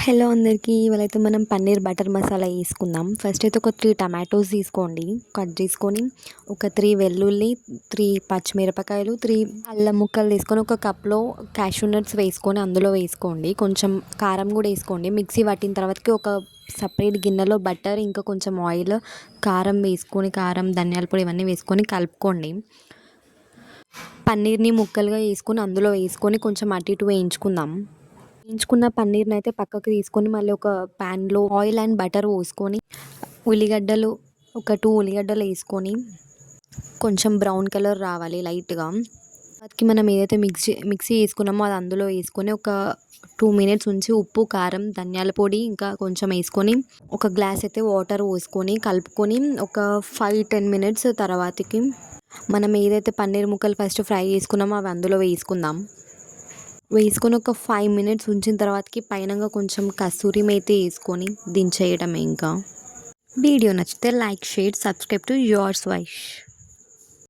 Hello అందరికీ. ఇవాళైతే మనం paneer butter masala వేసుకుందాం. ఫస్ట్ అయితే ఒక 3 టమాటోస్ తీసుకోండి, కట్ చేసుకొని ఒక 3 వెల్లుల్లి, 3 పచ్చిమిరపకాయలు, 3 అల్లం ముక్కలు తీసుకొని ఒక కప్లో క్యాషూ నట్స్ వేసుకొని అందులో వేసుకోండి. కొంచెం కారం కూడా వేసుకోండి. మిక్సీ పట్టిన తర్వాతకి ఒక సపరేట్ గిన్నెలో బటర్ ఇంకా కొంచెం ఆయిల్, కారం వేసుకొని, కారం ధనియాల పొడి ఇవన్నీ వేసుకొని కలుపుకోండి. పన్నీర్ని ముక్కలుగా వేసుకొని అందులో వేసుకొని కొంచెం అటు ఇటు వేయించుకున్న పన్నీర్ని అయితే పక్కకు తీసుకొని మళ్ళీ ఒక ప్యాన్లో ఆయిల్ అండ్ బటర్ పోసుకొని ఉల్లిగడ్డలు ఒక 2 ఉల్లిగడ్డలు వేసుకొని కొంచెం బ్రౌన్ కలర్ రావాలి లైట్గా. వాటికి మనం ఏదైతే మిక్సీ వేసుకున్నామో అది అందులో వేసుకొని ఒక 2 మినిట్స్ ఉంచి ఉప్పు, కారం, ధనియాల పొడి ఇంకా కొంచెం వేసుకొని ఒక గ్లాస్ అయితే వాటర్ పోసుకొని కలుపుకొని ఒక 5-10 మినిట్స్ తర్వాతకి మనం ఏదైతే పన్నీర్ ముక్కలు ఫస్ట్ ఫ్రై చేసుకున్నామో అవి అందులో వేసుకొని ఒక 5 మినిట్స్ ఉంచిన తర్వాతకి పైనంగా కొంచెం కస్తూరి మేతి వేసుకొని దించేయడమే. ఇంకా వీడియో నచ్చితే like, share, subscribe to yours Vaish.